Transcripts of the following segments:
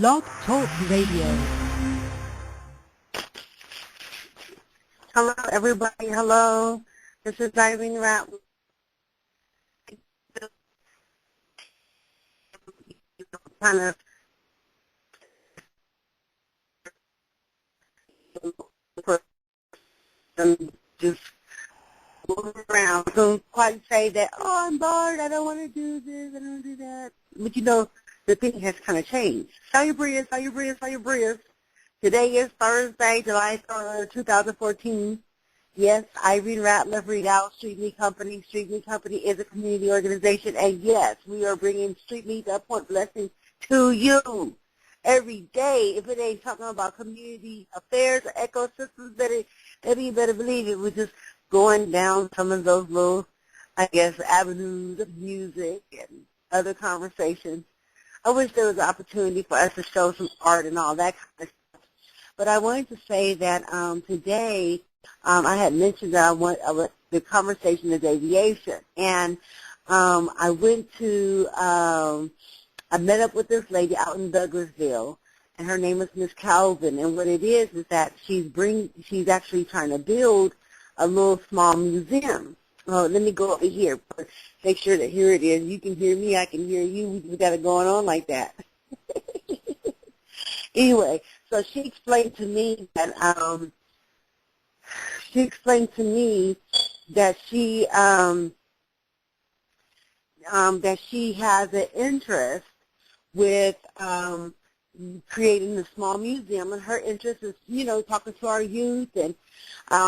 Blog Talk Radio. Hello, everybody. Hello. This is Irene Rapp. Kind of just move around. Don't quite say that, oh, I'm bored, I don't want to do this, I don't want to do that. But you know, the thing has kind of changed. Salubris. Today is Thursday, July 3rd, 2014. Yes, Irene Ratliff, Read Out, Street Meat Company. Street Meat Company is a community organization, and yes, we are bringing Street Meat Up Point Blessings to you every day. If it ain't talking about community affairs or ecosystems, you better believe it. We're just going down some of those little, I guess, avenues of music and other conversations. I wish there was an opportunity for us to show some art and all that kind of stuff. But I wanted to say that today I had mentioned that the conversation is aviation. And I went to, I met up with this lady out in Douglasville, and her name is Miss Calvin. And what it is that she's actually trying to build a little small museum. Oh, let me go over here. Make sure that here it is. You can hear me. I can hear you. We got it going on like that. Anyway, so she explained to me that she has an interest with creating a small museum, and her interest is, talking to our youth and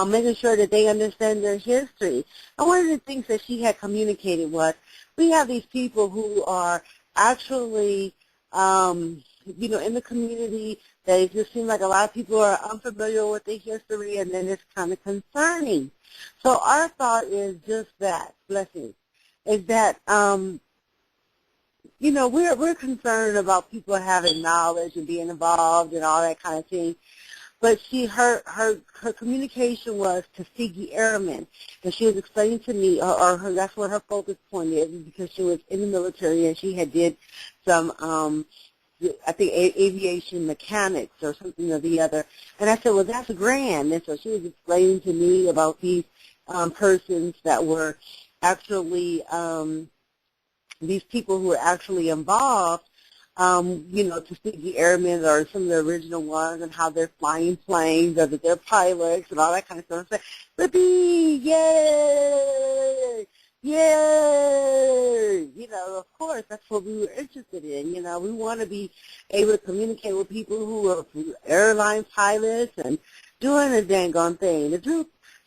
making sure that they understand their history. And one of the things that she had communicated was, we have these people who are actually, in the community, that it just seems like a lot of people are unfamiliar with the history, and then it's kind of concerning. So our thought is just that, blessings, is that, we're concerned about people having knowledge and being involved and all that kind of thing. But her communication was to Tuskegee Airmen, and she was explaining to me, that's what her focus point is, because she was in the military and she had did some, I think, aviation mechanics or something or the other. And I said, well, that's grand. And so she was explaining to me about these persons that were actually, these people who were actually involved, Tuskegee Airmen or some of the original ones, and how they're flying planes, or that they're pilots and all that kind of stuff. I said, Whippy, yay! Yay! Of course, that's what we were interested in. We want to be able to communicate with people who are airline pilots and doing a dang on thing.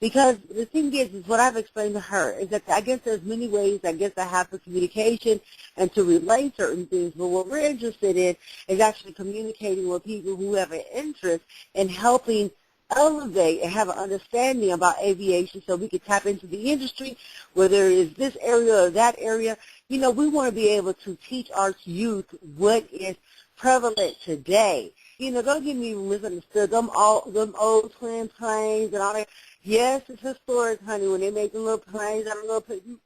Because the thing is what I've explained to her is that I guess there's many ways I have for communication and to relay certain things, but what we're interested in is actually communicating with people who have an interest in helping elevate and have an understanding about aviation, so we can tap into the industry, whether it's this area or that area. We want to be able to teach our youth what is prevalent today. Don't get me misunderstood. Them old twin planes and all that. Yes, it's historic, honey, when they make the little planes out of little planes.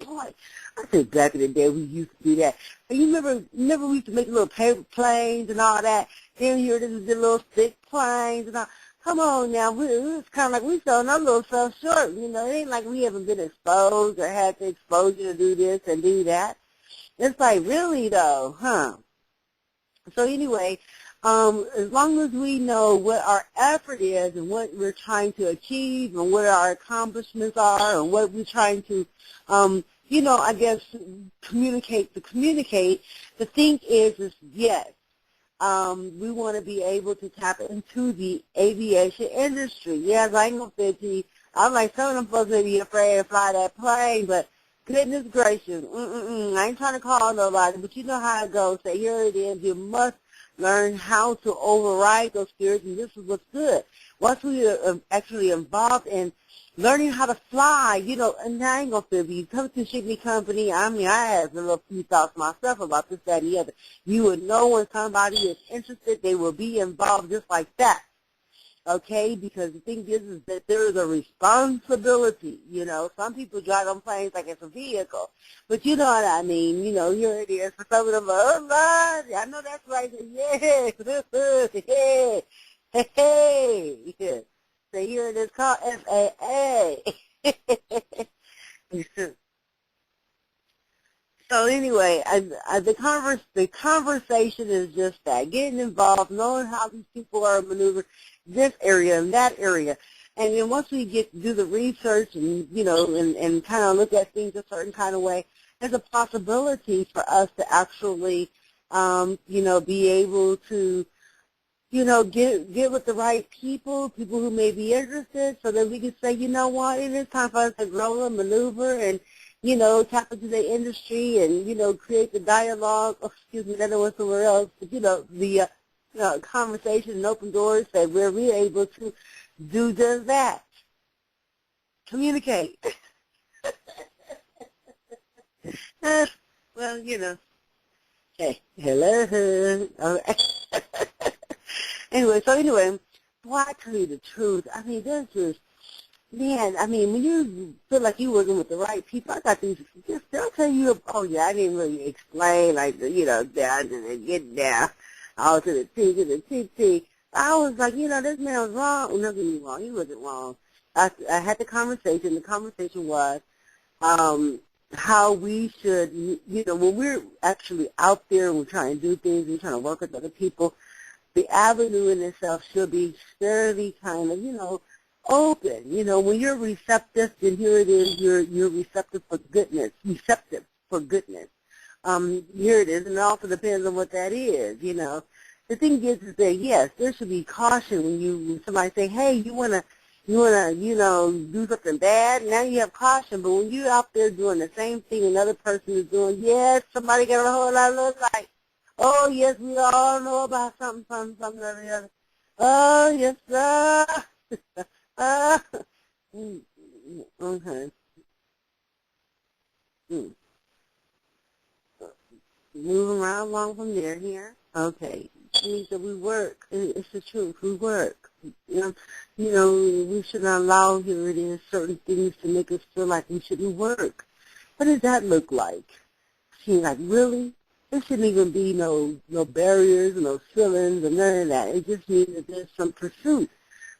Boy, I said back in the day we used to do that. And you remember we used to make little paper planes and all that. Then here this is the little thick planes and all. Come on now, it's kind of like we selling our little stuff short. It ain't like we haven't been exposed or had the exposure to do this and do that. It's like, really though, huh? So anyway, as long as we know what our effort is and what we're trying to achieve and what our accomplishments are and what we're trying to, communicate, the thing is yes, we want to be able to tap into the aviation industry. Yes, I ain't going to fit you. I'm like, some of them folks may be afraid to fly that plane, but goodness gracious, I ain't trying to call nobody, but you know how it goes. Say, here it is, you must learn how to override those fears, and this is what's good. Once we are actually involved in learning how to fly, and I ain't going to feel you. Come to Street Meat Company, I have a little few thoughts myself about this, that, and the other. You would know when somebody is interested, they will be involved just like that. okay? Because the thing is that there is a responsibility, you know. Some people drive on planes like it's a vehicle, but you know what I mean. You know, here it is. For some of them, oh, Lord, I know that's right. Yeah, hey, hey, hey. Yeah. So here it is called FAA. So anyway, the conversation is just that, getting involved, knowing how these people are maneuvering this area and that area. And then once we do the research and, you know, and kind of look at things a certain kind of way, there's a possibility for us to actually, you know, be able to, you know, get with the right people who may be interested, so that we can say, you know what, it is time for us to grow and maneuver and, you know, tap into the industry and, you know, create the dialogue. Oh, excuse me, I know it's somewhere else, but, you know, the conversation and open doors that where we're able to do just that. Communicate. Well, you know. Hey, hello. All right. Anyway, boy, I tell you the truth. I mean, there's just, man, I mean, when you feel like you're working with the right people, I got these, they'll tell you, oh, yeah, I didn't really explain, like, you know, down to the get down, all to the T, to the T. I was like, you know, this man was wrong. Well, nothing wrong. He wasn't wrong. I had the conversation. The conversation was how we should, you know, when we're actually out there and we're trying to do things, we're trying to work with other people, the avenue in itself should be fairly kind of, you know, open. You know, when you're receptive, then here it is, you're receptive for goodness, Here it is, and it also depends on what that is, you know. The thing is that, yes, there should be caution when somebody say, hey, you wanna, you know, do something bad, now you have caution. But when you're out there doing the same thing another person is doing, yes, somebody got a whole lot of look like, oh, yes, we all know about something or the other. Oh, yes, sir. Okay. Moving right along from there here. Okay. It means that we work. It's the truth. We work. You know, we shouldn't allow, here it is, certain things to make us feel like we shouldn't work. What does that look like? See, like, really? There shouldn't even be no barriers, no ceilings, or none of that. It just means that there's some pursuit.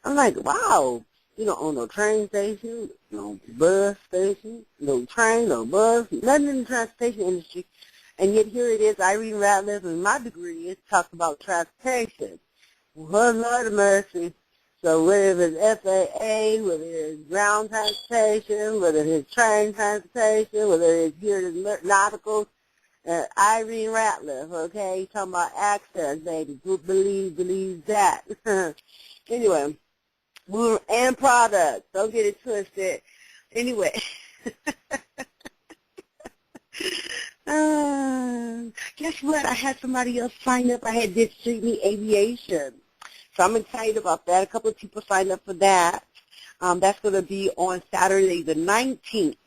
I'm like, wow. You don't own no train station, no bus station, no train, no bus, nothing in the transportation industry. And yet here it is, Irene Ratliff, and my degree is talk about transportation. Well, Lord of mercy. So whether it's FAA, whether it's ground transportation, whether it's train transportation, whether it's here in nautical, Irene Ratliff, okay, talking about access, baby. Believe that. Anyway, and products. Don't get it twisted. Anyway. Guess what? I had somebody else sign up. I had this Street Me Aviation. So I'm excited about that. A couple of people signed up for that. That's going to be on Saturday the 19th.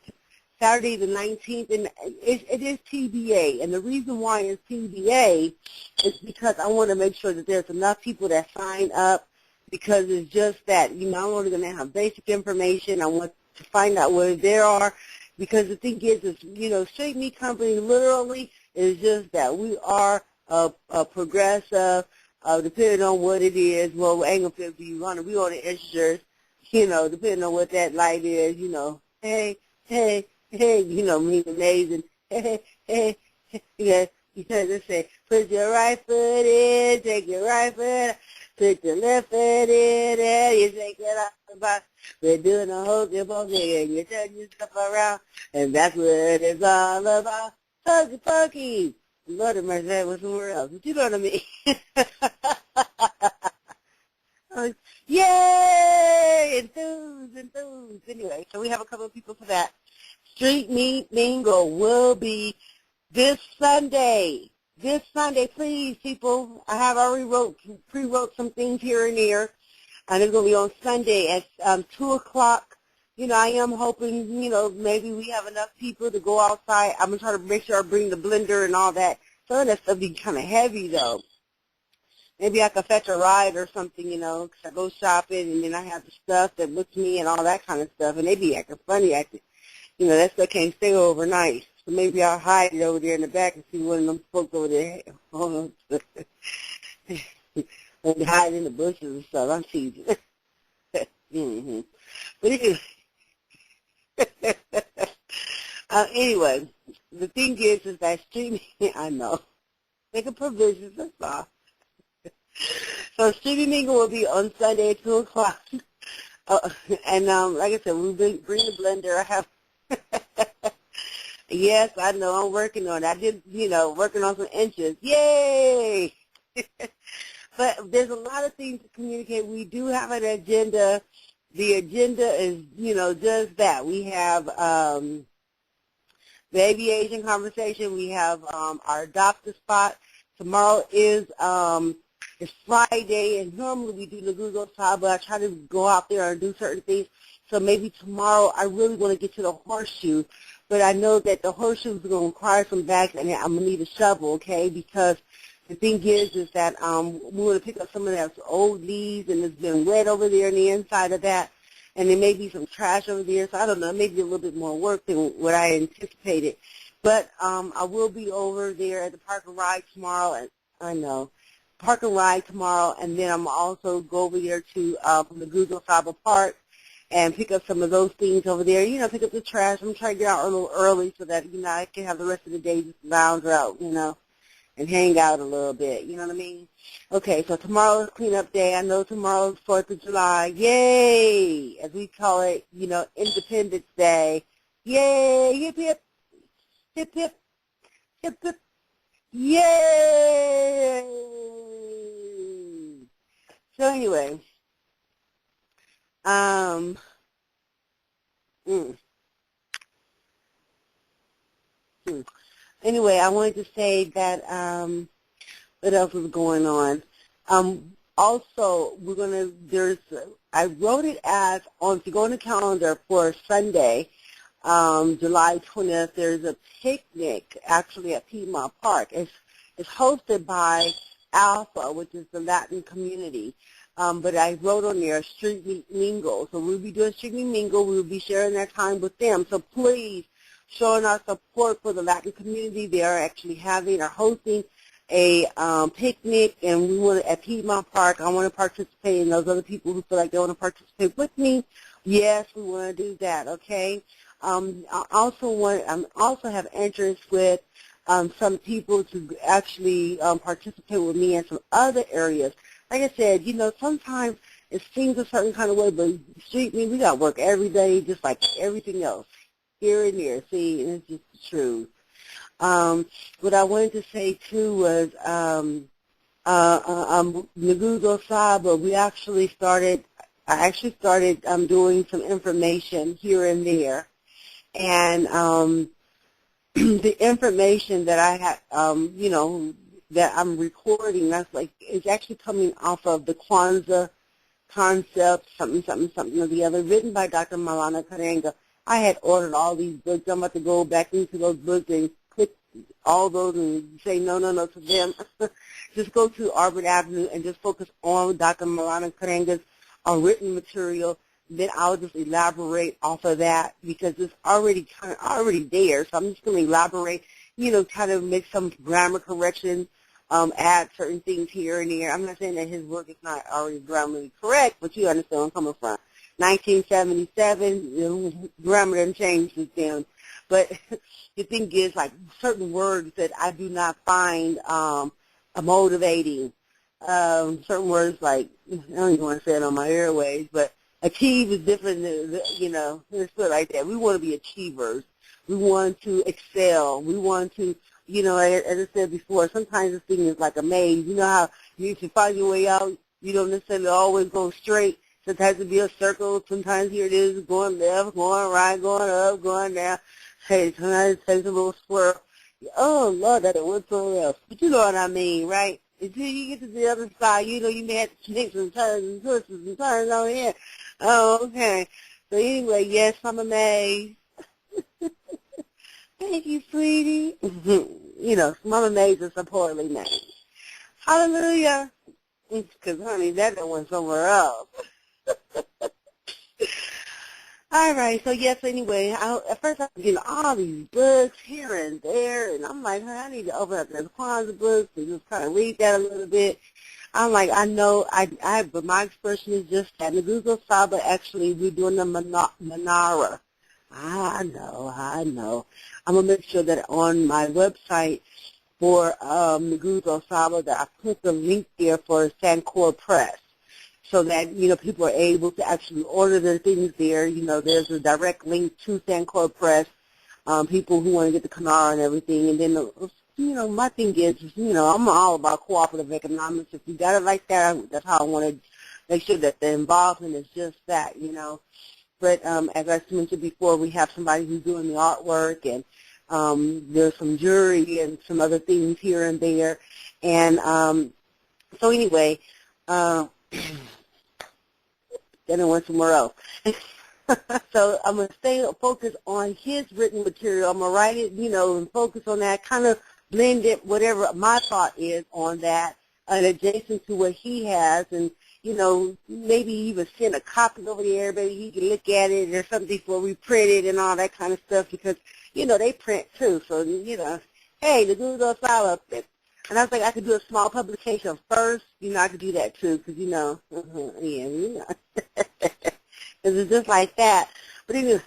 Saturday the 19th, and it is TBA. And the reason why it's TBA is because I want to make sure that there's enough people that sign up, because it's just that, you know, I'm only going to have basic information. I want to find out where there are, because the thing is, you know, Straight Meat Company literally is just that. We are a progressive, depending on what it is. Well, ain't gonna fit for you. We on the insurance, you know, depending on what that light is, you know. Hey, you know, mean amazing. Hey, yeah. You know, they say, put your right foot in, take your right foot out. Put your left foot in there, you take it out the box. We're doing a whole thing, and you turn your stuff around, and that's what it's all about. Funky. Lord of mercy, that was somewhere else, but you know what I mean. Yay! Enthused. Anyway, so we have a couple of people for that. Street Meat Bingo will be this Sunday. This Sunday, please, people. I have already pre-wrote some things here and there, and it's going to be on Sunday at 2 o'clock. You know, I am hoping, you know, maybe we have enough people to go outside. I'm going to try to make sure I bring the blender and all that. Some of that stuff be kind of heavy, though. maybe I could fetch a ride or something, you know, 'cause I go shopping and then I have the stuff that looks me and all that kind of stuff, and they be acting funny, acting, you know, that stuff can't stay overnight. So maybe I'll hide it over there in the back and see one of them folks over there. Hold on. And hide in the bushes and stuff. I'm teasing. Mm-hmm. But anyway, the thing is that streaming, I know, making provisions, that's all. So streaming mingle will be on Sunday at 2 o'clock. And like I said, we'll bring the blender. I have, yes, I know, I'm working on it. I did, you know, working on some inches. Yay! But there's a lot of things to communicate. We do have an agenda. The agenda is, you know, just that. We have the aviation conversation. We have our adopt a spot. Tomorrow is it's Friday, and normally we do the Google side, but I try to go out there and do certain things. So maybe tomorrow I really want to get to the horseshoe, but I know that the horseshoe is going to require some bags, and I'm going to need a shovel, okay, because the thing is that we want to pick up some of those old leaves, and it's been wet over there on the inside of that, and there may be some trash over there, so I don't know, maybe a little bit more work than what I anticipated. But I will be over there at the Park and Ride tomorrow, and I know, Park and Ride tomorrow, and then I'm also go over there to the Google Saba Park and pick up some of those things over there, you know, pick up the trash. I'm trying to get out a little early so that, you know, I can have the rest of the day just lounge out, you know, and hang out a little bit, you know what I mean? Okay, so tomorrow is cleanup day. I know tomorrow is 4th of July. Yay! As we call it, you know, Independence Day. Yay! Hip, hip, hip, hip, hip, hip. Yay! So anyway, mm, hmm. Anyway, I wanted to say that, what else was going on? Also, I wrote it as, if you go on the calendar for Sunday, July 20th, there's a picnic actually at Piedmont Park. It's hosted by Alpha, which is the Latin community. But I wrote on there Street Meet Mingle. So we'll be doing Street Meet Mingle. We'll be sharing that time with them. So please, showing our support for the Latin community. They are actually hosting a picnic, and we want at Piedmont Park. I want to participate, and those other people who feel like they want to participate with me, yes, we want to do that. Okay. I also have interest with some people to actually participate with me in some other areas. Like I said, you know, sometimes it seems a certain kind of way, but street me, we got to work every day just like everything else, here and there. See, and it's just the truth. What I wanted to say, too, was Nagugo Saba, I actually started doing some information here and there. And the information that I had, you know, that I'm recording, it's actually coming off of the Kwanzaa concept, something or the other, written by Dr. Malana Karenga. I had ordered all these books. I'm about to go back into those books and click all those and say no to them. Just go to Auburn Avenue and just focus on Dr. Malana Karenga's written material. Then I'll just elaborate off of that because it's already there. So I'm just going to elaborate, you know, kind of make some grammar corrections, add certain things here and there. I'm not saying that his work is not already grammatically correct, but you understand where I'm coming from. 1977, you know, grammar didn't change since then. But the thing is, like, certain words that I do not find motivating. Certain words like, I don't even want to say it on my airways, but achieve is different than, you know, it's sort of like that. We want to be achievers. We want to excel. We want to, you know, as I said before, sometimes this thing is like a maze. You know how you can find your way out. You don't necessarily always go straight. Sometimes it be a circle. Sometimes here it is going left, going right, going up, going down. Hey, sometimes it takes a little swirl. Oh, Lord, that it went somewhere else. But you know what I mean, right? Until you get to the other side, you know, you may have to take some turns and twists and turns on here. Oh, okay. So anyway, yes, I'm amazed. Thank you, sweetie. You know, Mama Mays is a poorly name. Hallelujah. Because, honey, that done went somewhere else. All right, so yes, anyway, at first I was getting all these books here and there, and I'm like, hey, I need to open up this Kwanzaa books and just kind of read that a little bit. I'm like, I know, but my expression is just that. Nagugo Saba, actually, we're doing the Manara. I know. I'm going to make sure that on my website for Nagugo Saba that I put the link there for Sancor Press, so that, people are able to actually order their things there. There's a direct link to Sancor Press, people who want to get the Kanara and everything. And then, my thing is, I'm all about cooperative economics. If you got it like that, that's how I want to make sure that the involvement is just that, But as I mentioned before, we have somebody who's doing the artwork, and there's some jewelry and some other things here and there. And so anyway, then I went somewhere else. So I'm going to stay focused on his written material. I'm going to write it, and focus on that, kind of blend it, whatever my thought is on that, and adjacent to what he has, and, maybe even send a copy over there, maybe he can look at it or something before we print it and all that kind of stuff, because, they print too. So, hey, the Google File, and I was like, I could do a small publication first. I could do that too, because, because it's just like that. But anyway,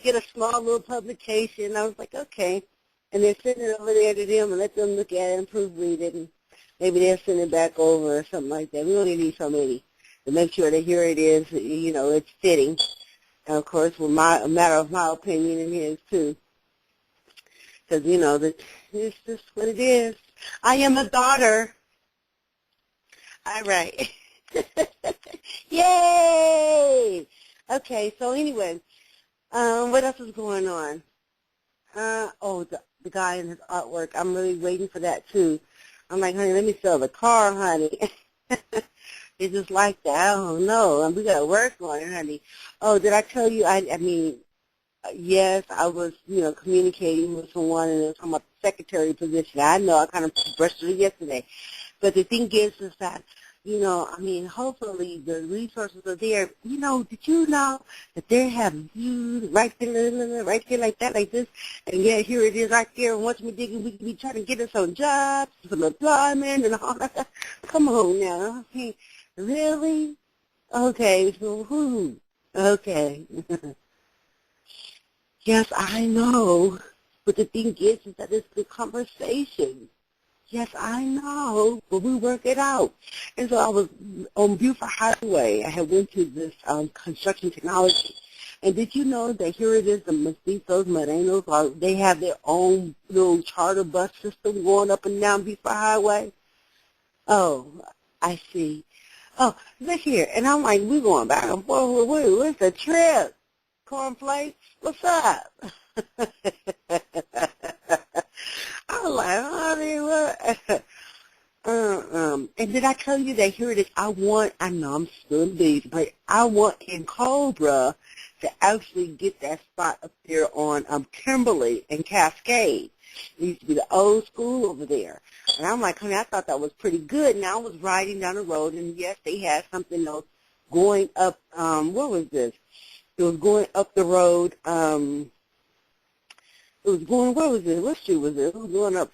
get a small little publication. I was like, okay. And then send it over there to them and let them look at it and proofread it. And maybe they'll send it back over or something like that. We only need so many to make sure that here it is, it's fitting. And, of course, with a matter of my opinion and his, too. Because, it's just what it is. I am a daughter. All right. Yay! Okay, so anyway, what else is going on? The guy in his artwork. I'm really waiting for that, too. I'm like, honey, let me sell the car, honey. It's just like that. I don't know. And we got to work on it, honey. Oh, did I tell you? Yes, I was, communicating with someone, and it was talking about the secretary position. I know I kind of brushed it yesterday. But the thing is that, hopefully the resources are there. Did you know that they have you right there like that, like this? And yeah, here it is right there. And once we dig it, we can be trying to get us some jobs, some employment, and all that. Come on now. Okay. Really? Okay. So, okay. Yes, I know. But the thing is that it's the conversation. Yes, I know, but we work it out. And so I was on Buford Highway. I had went to this construction technology. And did you know that here it is, the Mestizos, Morenos, they have their own little charter bus system going up and down Buford Highway? Oh, I see. Oh, look here. And I'm like, we're going back and forth. What's the trip? Cornflakes? What's up? I was like, honey, what? And did I tell you that here it is? I know I'm still busy, but I want in Cobra to actually get that spot up there on Kimberly and Cascade. It used to be the old school over there. And I'm like, honey, I thought that was pretty good. And I was riding down the road, and yes, they had something else going up. What was this? It was going up the road. It was going, where was it? What street was it? It was going up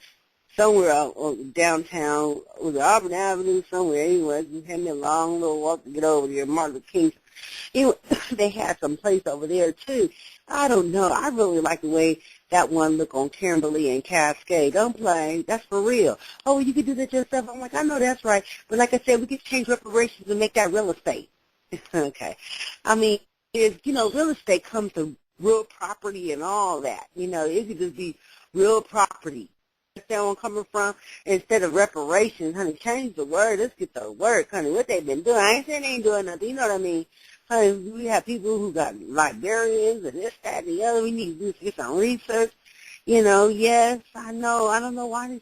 somewhere out downtown. It was Auburn Avenue somewhere. Anyway, you had me a long little walk to get over there, Martin Luther King. Anyway, they had some place over there, too. I don't know. I really like the way that one looked on Kimberly and Cascade. Don't play. That's for real. Oh, you could do that yourself. I'm like, I know that's right. But like I said, we could change reparations and make that real estate. Okay. I mean, real estate comes to real property and all that. It could just be real property. That's where I'm coming from. Instead of reparations, honey, change the word. Let's get the word, honey. What they've been doing. I ain't saying they ain't doing nothing. You know what I mean? Honey, we have people who got librarians and this, that, and the other. We need to do some research. Yes, I know. I don't know why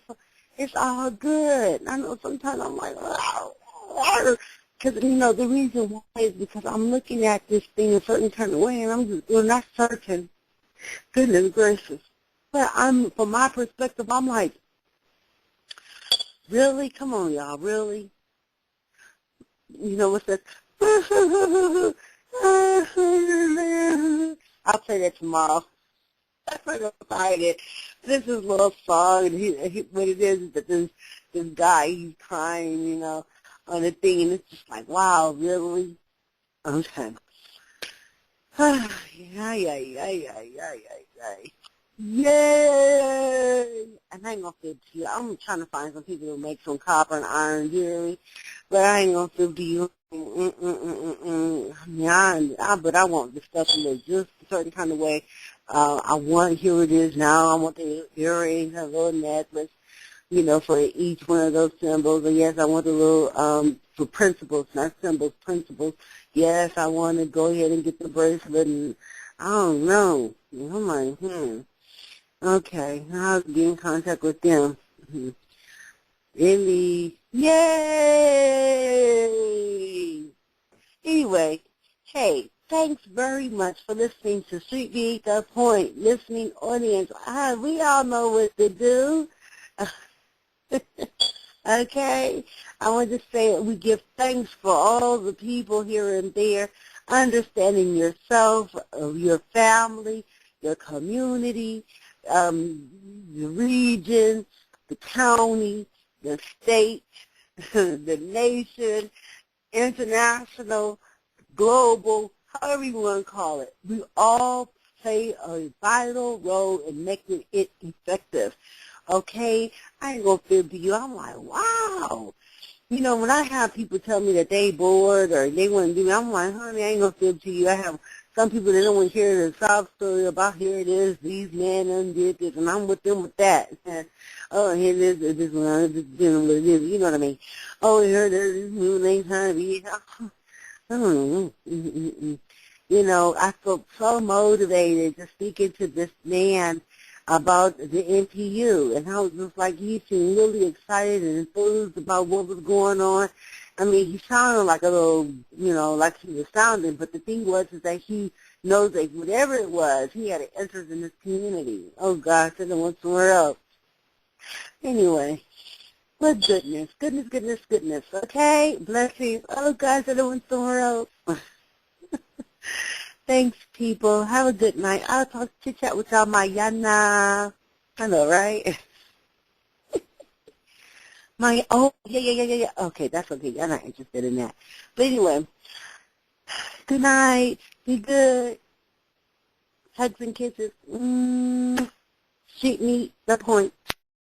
it's all good. I know sometimes I'm like, because, the reason why is because I'm looking at this thing a certain kind of way, and I'm just, not certain. Goodness gracious. But from my perspective, I'm like, really? Come on, y'all, really? You know what's that? I'll play that tomorrow. I'm gonna find it. This is a little song, and what it is that this guy, he's crying, on the thing, and it's just like, wow, really? Okay. Ay, ay, ay, ay, ay, ay, ay. Yay! And I ain't gonna fib to you. I'm trying to find some people who make some copper and iron jewelry, but I ain't gonna fib to you. Yeah, but I want the stuff to look just a certain kind of way. I want, here it is now, I want the earrings, a little necklace, for each one of those symbols. And yes, I want the little, for principles, not symbols, principles. Yes, I want to go ahead and get the bracelet, and I don't know. I'm like, okay, I'll get in contact with them. Really? Yay! Anyway, hey, thanks very much for listening to Street Beat The Point, listening audience. We all know what to do. Okay? I want to say that we give thanks for all the people here and there, understanding yourself, your family, your community, the region, the county, the state, the nation, international, global, however you want to call it. We all play a vital role in making it effective. Okay? I ain't going to fib to you. I'm like, wow. When I have people tell me that they bored or they want to do me, I'm like, honey, I ain't going to fib to you. I have some people that don't want to hear the sob story about here it is, these men undid this, and I'm with them with that. Oh, here it is, this one, I'm just dealing with this, you know what I mean? Oh, here there's this new thing trying to be, I felt so motivated to speaking to this man about the NPU, and how it was like he seemed really excited and enthused about what was going on. I mean, he sounded like a little, like he was sounding, but the thing was is that he knows that whatever it was, he had an interest in this community. Oh, gosh, I don't want somewhere else. Anyway, but goodness, okay? Blessings. Oh, gosh, I don't want somewhere else. Thanks, people. Have a good night. I'll talk chit-chat with y'all mañana. I know, right? Yeah. Okay, that's okay. I'm not interested in that. But anyway, good night. Be good. Hugs and kisses. Street Meet The Point.